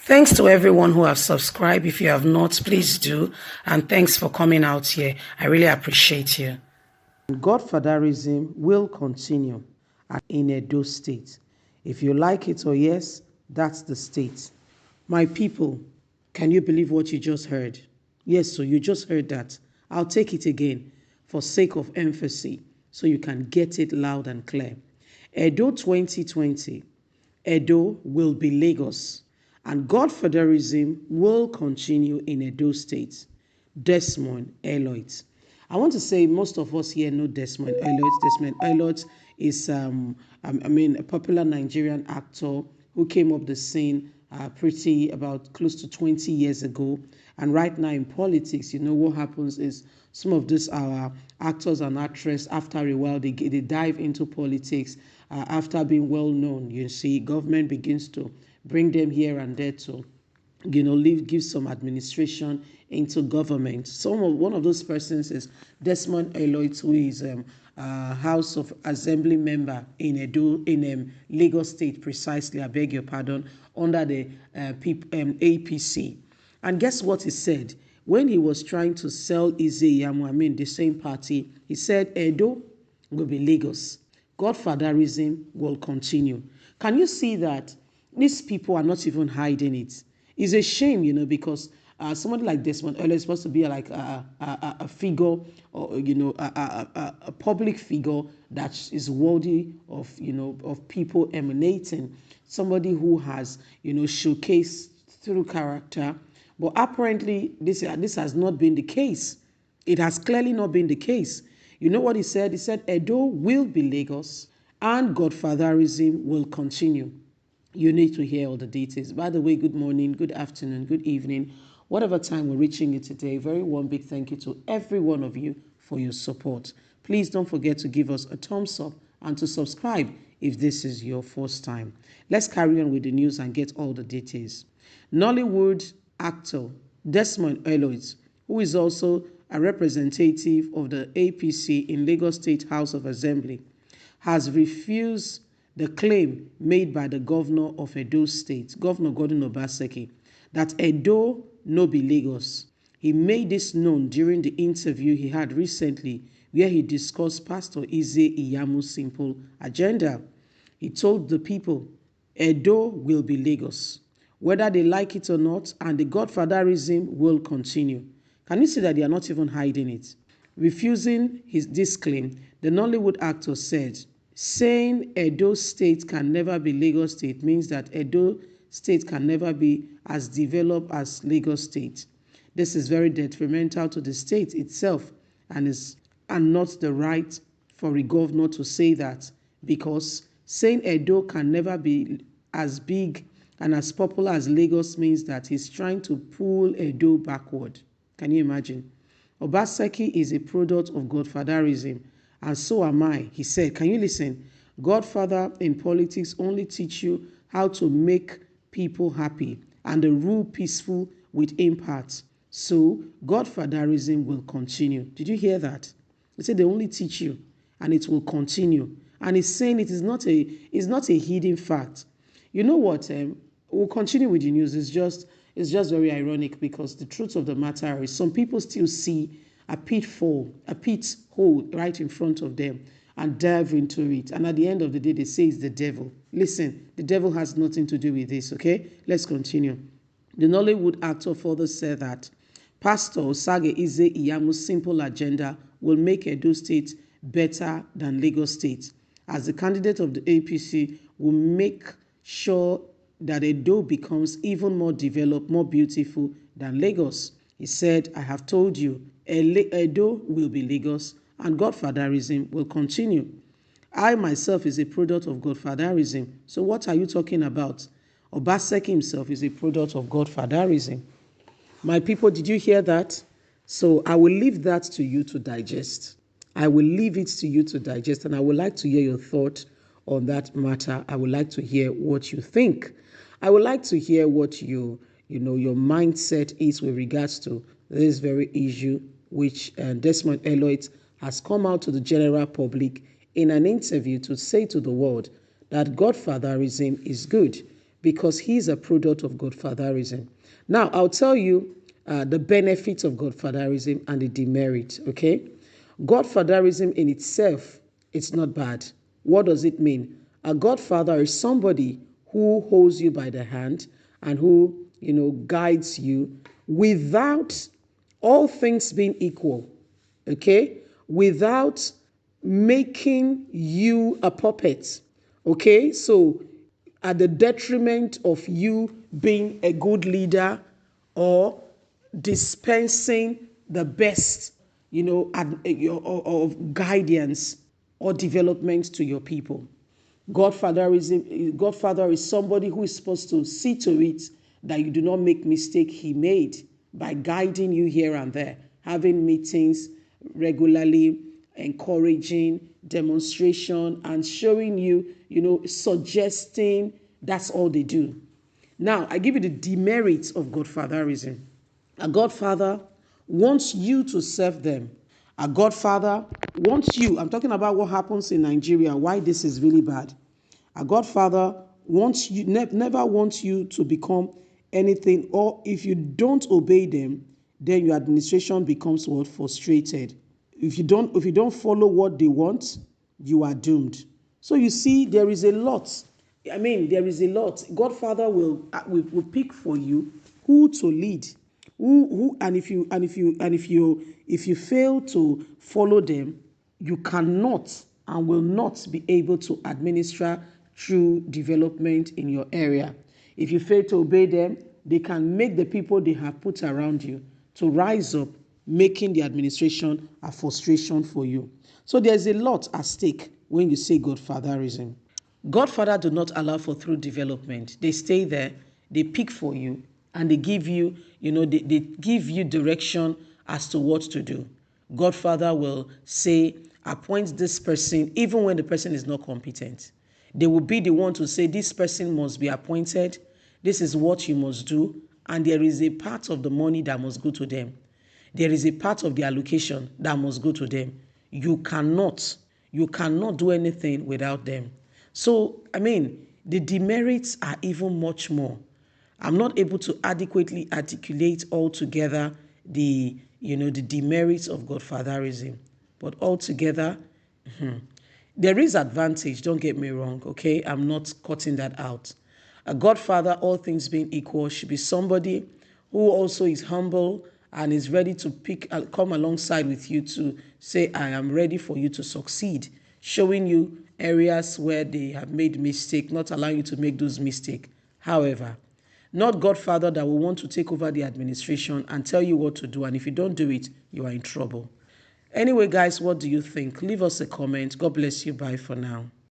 Thanks to everyone who have subscribed. If you have not, please do. And thanks for coming out here. I really appreciate you. Godfatherism will continue in Edo State. If you like it or yes, that's the state. My people, can you believe what you just heard? Yes, so you just heard that. I'll take it again for sake of emphasis so you can get it loud and clear. Edo 2020, Edo will be Lagos, and Godfatherism will continue in Edo State. Desmond Elliot. I want to say most of us here know Desmond Elliot. Desmond Elliot is, a popular Nigerian actor who came up the scene pretty about close to 20 years ago. And right now in politics, what happens is some of these our actors and actresses, after a while, they dive into politics after being well known. You see, government begins to bring them here and there to give some administration into government. One of those persons is Desmond Elliot, who is House of Assembly member in Edo, in Lagos State, precisely, I beg your pardon, under the APC. And guess what he said? When he was trying to sell Iyamu, the same party, he said Edo will be Lagos. Godfatherism will continue. Can you see that these people are not even hiding it? It's a shame, because somebody like Desmond Elliot is supposed to be like a figure, or a public figure that is worthy of of people emanating. Somebody who has showcased through character, but apparently this has not been the case. It has clearly not been the case. You know what he said? He said Edo will be Lagos and Godfatherism will continue. You need to hear all the details. By the way, good morning, good afternoon, good evening, whatever time we're reaching you today. Very warm, big thank you to every one of you for your support. Please don't forget to give us a thumbs up and to subscribe if this is your first time. Let's carry on with the news and get all the details. Nollywood actor Desmond Elliot, who is also a representative of the APC in Lagos State House of Assembly, has refused the claim made by the governor of Edo State, Governor Godwin Obaseki, that Edo no be Lagos. He made this known during the interview he had recently where he discussed Pastor Iyamu's simple agenda. He told the people, Edo will be Lagos, whether they like it or not, and the Godfatherism will continue. Can you see that they are not even hiding it? Refusing this claim, the Nollywood actor said, saying Edo State can never be Lagos State means that Edo State can never be as developed as Lagos State. This is very detrimental to the state itself and not the right for a governor to say that, because saying Edo can never be as big and as popular as Lagos means that he's trying to pull Edo backward. Can you imagine? Obaseki is a product of Godfatherism, and so am I. He said, can you listen? Godfather in politics only teach you how to make people happy and the rule peaceful with impact. So Godfatherism will continue. Did you hear that? He said they only teach you and it will continue. And he's saying it is not a hidden fact. You know what? We'll continue with the news. It's just very ironic because the truth of the matter is some people still see a pitfall, a pit hole right in front of them and dive into it. And at the end of the day, they say it's the devil. Listen, the devil has nothing to do with this, okay? Let's continue. The Nollywood actor further said that Pastor Osage Iyamu's simple agenda will make Edo State better than Lagos State. As the candidate of the APC, will make sure that Edo becomes even more developed, more beautiful than Lagos. He said, I have told you, Edo will be Lagos and Godfatherism will continue. I myself is a product of Godfatherism. So what are you talking about? Obaseki himself is a product of Godfatherism. My people, did you hear that? So I will leave that to you to digest. I will leave it to you to digest, and I would like to hear your thought on that matter. I would like to hear what you think. I would like to hear what your mindset is with regards to this very issue, which Desmond Elliot has come out to the general public in an interview to say to the world that Godfatherism is good because he's a product of Godfatherism. Now, I'll tell you the benefits of Godfatherism and the demerits, okay? Godfatherism in itself, it's not bad. What does it mean? A godfather is somebody who holds you by the hand and who, guides you without all things being equal, okay? Without making you a puppet, okay? So at the detriment of you being a good leader or dispensing the best, of guidance or development to your people. Godfather is somebody who is supposed to see to it that you do not make mistake he made by guiding you here and there, having meetings regularly, encouraging, demonstration, and showing you, suggesting. That's all they do. Now, I give you the demerits of Godfatherism. A godfather wants you to serve them. A godfather wants you. I'm talking about what happens in Nigeria, why this is really bad. A godfather wants you, never wants you to become anything, or if you don't obey them, then your administration becomes what? Frustrated. If you don't follow what they want, you are doomed. So you see, there is a lot. There is a lot. Godfather will pick for you who to lead. If you fail to follow them, you cannot and will not be able to administer true development in your area. If you fail to obey them, they can make the people they have put around you to rise up, making the administration a frustration for you. So there's a lot at stake when you say Godfatherism. Godfather do not allow for true development. They stay there, they pick for you, and they give you, they give you direction as to what to do. Godfather will say, appoint this person, even when the person is not competent. They will be the one to say, this person must be appointed, this is what you must do, and there is a part of the money that must go to them. There is a part of the allocation that must go to them. You cannot do anything without them. So, the demerits are even much more. I'm not able to adequately articulate altogether the demerits of Godfatherism. But altogether, there is advantage, don't get me wrong, okay? I'm not cutting that out. A godfather, all things being equal, should be somebody who also is humble and is ready to come alongside with you to say, I am ready for you to succeed, showing you areas where they have made mistake, not allowing you to make those mistakes. However, not godfather that will want to take over the administration and tell you what to do, and if you don't do it, you are in trouble. Anyway, guys, what do you think? Leave us a comment. God bless you. Bye for now.